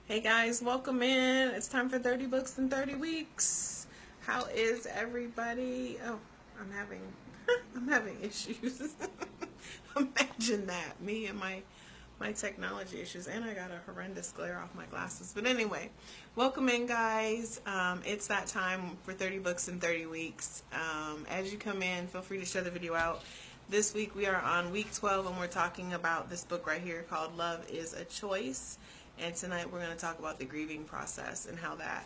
Hey guys, welcome in. It's time for 30 books in 30 weeks. How is everybody? Oh, I'm having I'm having issues. Imagine that. Me and my technology issues, and I got a horrendous glare off my glasses. But anyway, welcome in guys. It's that time for 30 books in 30 weeks. As you come in, feel free to share the video out. This week we are on week 12 and we're talking about this book right here called Love is a Choice. And tonight we're going to talk about the grieving process and how that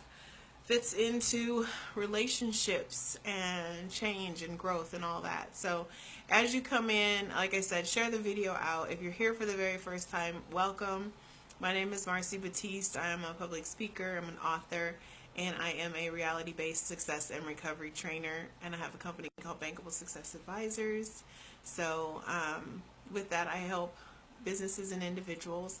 fits into relationships and change and growth and all that. So as you come in, like I said, share the video out. If you're here for the very first time, welcome. My name is Marcy Batiste. I am a public speaker, I'm an author, and I am a reality-based success and recovery trainer, and I have a company called Bankable Success Advisors. So with that, I help businesses and individuals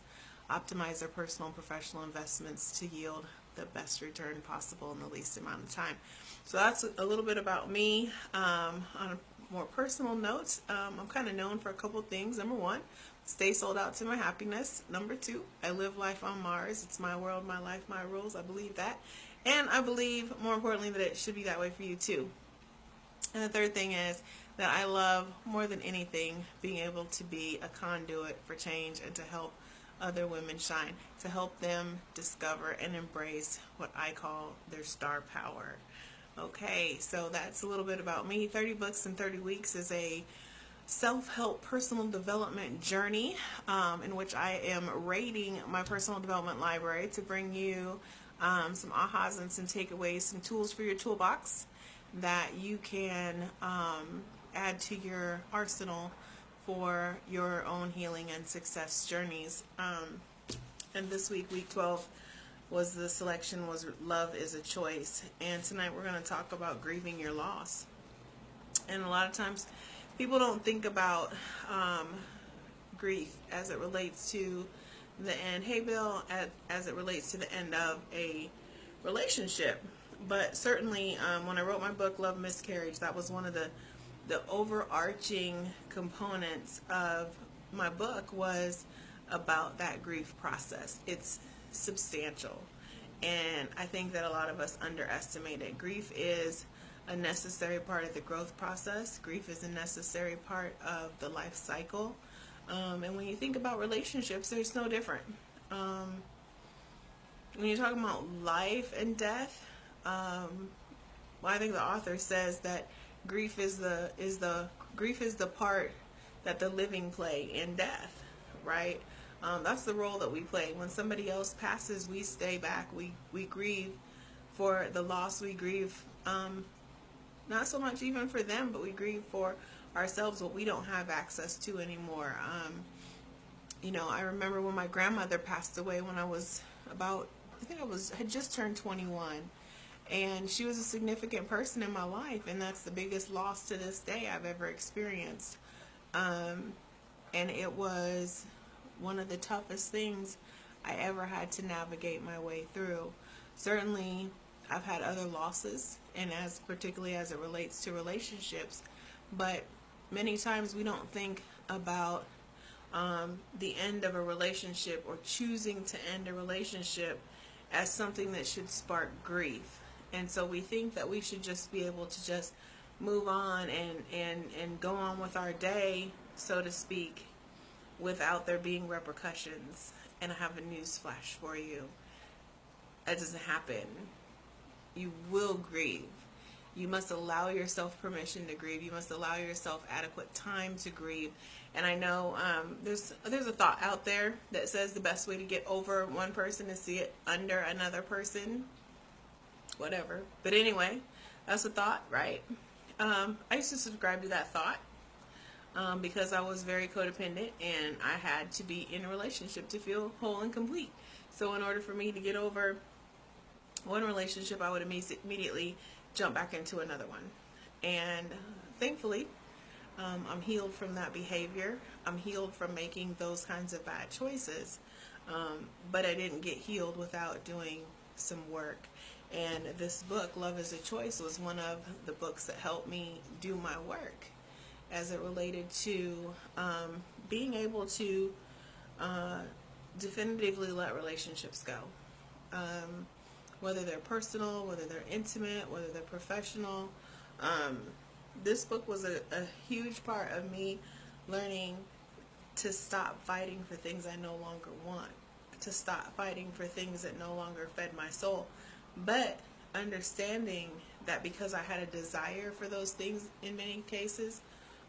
optimize their personal and professional investments to yield the best return possible in the least amount of time. So that's a little bit about me. On a more personal note, I'm kind of known for a couple things. Number one, stay sold out to my happiness. Number two, I live life on Mars. It's my world, my life, my rules. I believe that. And I believe, more importantly, that it should be that way for you too. And the third thing is that I love, more than anything, being able to be a conduit for change and to help other women shine, to help them discover and embrace what I call their star power. Okay, so that's a little bit about me. 30 Books in 30 Weeks is a self-help personal development journey in which I am raiding my personal development library to bring you some ahas and some takeaways, some tools for your toolbox that you can add to your arsenal for your own healing and success journeys. And this week, week 12, was the selection was Love is a Choice. And tonight we're going to talk about grieving your loss. And a lot of times people don't think about grief as it relates to the end. Hey Bill, as it relates to the end of a relationship. But certainly when I wrote my book, Love Miscarriage, that was one of the overarching components of my book was about that grief process. It's substantial, and I think that a lot of us underestimate it. Grief is a necessary part of the growth process. Grief is a necessary part of the life cycle, and when you think about relationships, there's no different. When you're talking about life and death, well, I think the author says that grief is the part that the living play in death, right? That's the role that we play. When somebody else passes, we stay back. We grieve for the loss. We grieve not so much even for them, but we grieve for ourselves, what we don't have access to anymore. I remember when my grandmother passed away when I was about, had just turned 21. And she was a significant person in my life, and that's the biggest loss to this day I've ever experienced. And it was one of the toughest things I ever had to navigate my way through. Certainly, I've had other losses, and particularly as it relates to relationships, but many times we don't think about the end of a relationship or choosing to end a relationship as something that should spark grief. And so we think that we should just be able to just move on and go on with our day, so to speak, without there being repercussions. And I have a news flash for you. That doesn't happen. You will grieve. You must allow yourself permission to grieve. You must allow yourself adequate time to grieve. And I know there's a thought out there that says the best way to get over one person is to get under another person. Whatever. But anyway, that's a thought, right? I used to subscribe to that thought because I was very codependent and I had to be in a relationship to feel whole and complete. So in order for me to get over one relationship, I would immediately jump back into another one. And thankfully, I'm healed from that behavior. I'm healed from making those kinds of bad choices. But I didn't get healed without doing some work. And this book, Love is a Choice, was one of the books that helped me do my work as it related to being able to definitively let relationships go. whether they're personal, whether they're intimate, whether they're professional. This book was a huge part of me learning to stop fighting for things I no longer want, to stop fighting for things that no longer fed my soul, but understanding that because I had a desire for those things in many cases,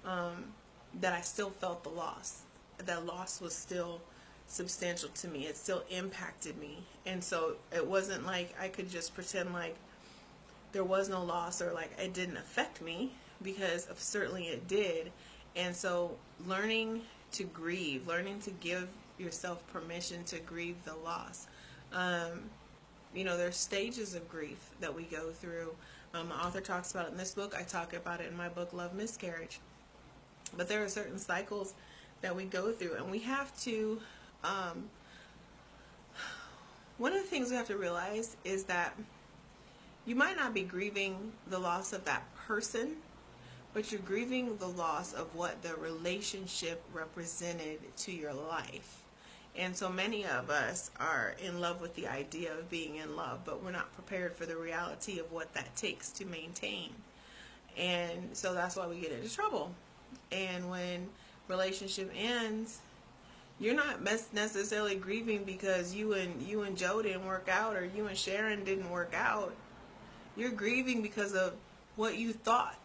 that I still felt the loss. That loss was still substantial to me. It still impacted me. And so it wasn't like I could just pretend like there was no loss or like it didn't affect me, because certainly it did. And so learning to grieve, learning to give yourself permission to grieve the loss. There's stages of grief that we go through. The author talks about it in this book. I talk about it in my book, Love Miscarriage. But there are certain cycles that we go through, and we have to, one of the things we have to realize is that you might not be grieving the loss of that person, but you're grieving the loss of what the relationship represented to your life. And so many of us are in love with the idea of being in love, but we're not prepared for the reality of what that takes to maintain. And so that's why we get into trouble. And when relationship ends, you're not necessarily grieving because you and Joe didn't work out, or you and Sharon didn't work out. You're grieving because of what you thought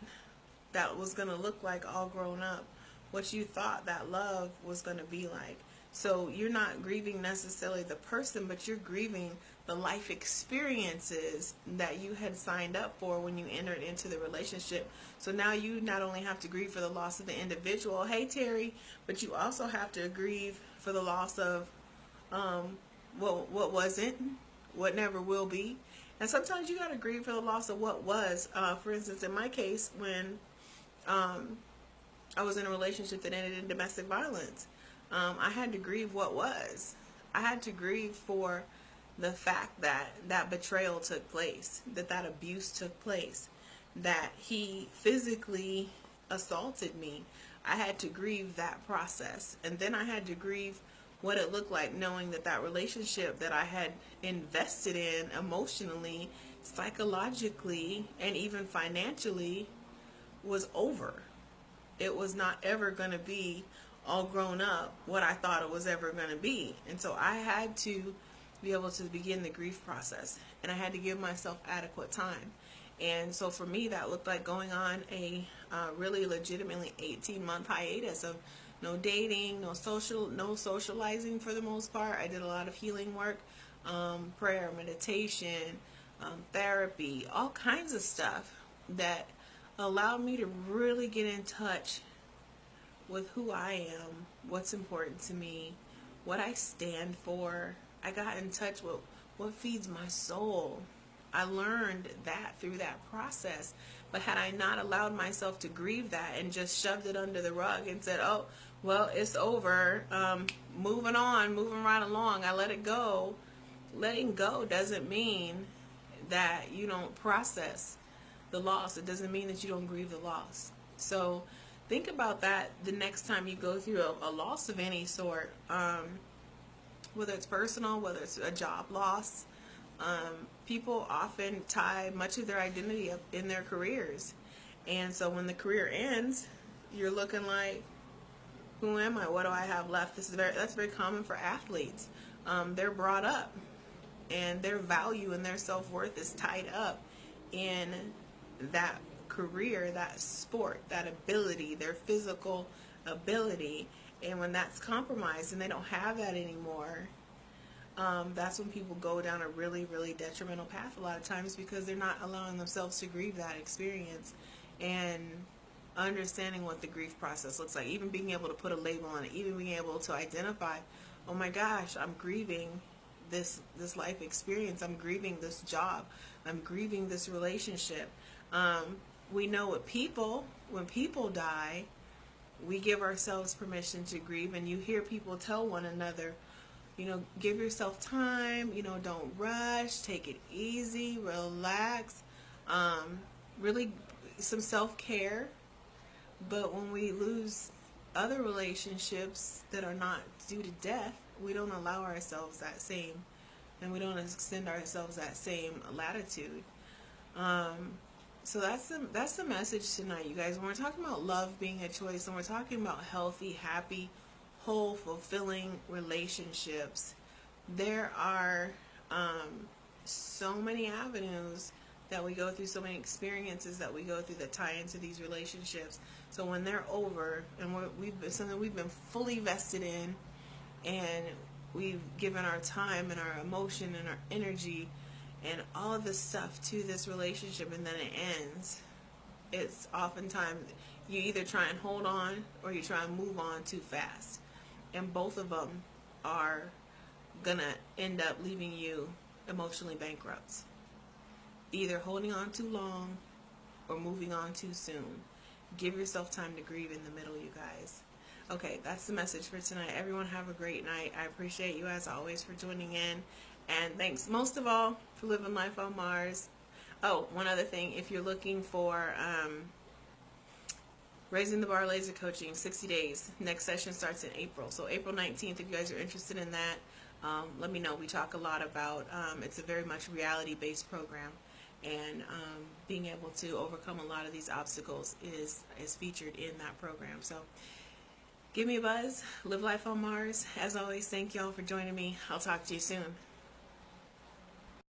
that was going to look like all grown up, what you thought that love was going to be like. So you're not grieving necessarily the person, but you're grieving the life experiences that you had signed up for when you entered into the relationship. So now you not only have to grieve for the loss of the individual, hey Terry, but you also have to grieve for the loss of what wasn't, what never will be. And sometimes you got to grieve for the loss of what was. For instance, in my case, when I was in a relationship that ended in domestic violence, I had to grieve what was. I had to grieve for the fact that that betrayal took place, that abuse took place, that he physically assaulted me. I had to grieve that process. And then I had to grieve what it looked like knowing that relationship that I had invested in emotionally, psychologically, and even financially was over. It was not ever going to be all grown up what I thought it was ever going to be. And so I had to be able to begin the grief process, and I had to give myself adequate time. And so for me, that looked like going on a really legitimately 18-month hiatus of no dating, no socializing for the most part. I did a lot of healing work, prayer, meditation, therapy, all kinds of stuff that allowed me to really get in touch with who I am, what's important to me, what I stand for. I got in touch with what feeds my soul. I learned that through that process. But had I not allowed myself to grieve that and just shoved it under the rug and said, oh, well, it's over, moving on, moving right along, I let it go. Letting go doesn't mean that you don't process the loss. It doesn't mean that you don't grieve the loss. So think about that the next time you go through a loss of any sort, whether it's personal, whether it's a job loss. People often tie much of their identity up in their careers. And so when the career ends, you're looking like, who am I? What do I have left? That's very common for athletes. They're brought up, and their value and their self-worth is tied up in that career, that sport, that ability, their physical ability. And when that's compromised and they don't have that anymore, that's when people go down a really, really detrimental path a lot of times, because they're not allowing themselves to grieve that experience and understanding what the grief process looks like, even being able to put a label on it, even being able to identify, oh my gosh, I'm grieving this life experience, I'm grieving this job, I'm grieving this relationship. We know when people die, we give ourselves permission to grieve, and you hear people tell one another, give yourself time, don't rush, take it easy, relax, really some self-care. But when we lose other relationships that are not due to death, we don't allow ourselves that same and we don't extend ourselves that same latitude. So that's the message tonight, you guys. When we're talking about love being a choice, and we're talking about healthy, happy, whole, fulfilling relationships, there are so many avenues that we go through, so many experiences that we go through that tie into these relationships. So when they're over, and we've been something we've been fully vested in, and we've given our time and our emotion and our energy and all of this stuff to this relationship, and then it ends, it's oftentimes you either try and hold on or you try and move on too fast. And both of them are gonna end up leaving you emotionally bankrupt. Either holding on too long or moving on too soon. Give yourself time to grieve in the middle, you guys. Okay, that's the message for tonight. Everyone have a great night. I appreciate you as always for joining in. And thanks most of all for living life on Mars. Oh, one other thing. If you're looking for Raising the Bar Laser Coaching, 60 days. Next session starts in April. So April 19th, if you guys are interested in that, let me know. We talk a lot about, it's a very much reality-based program. And being able to overcome a lot of these obstacles is featured in that program. So give me a buzz. Live life on Mars. As always, thank y'all for joining me. I'll talk to you soon.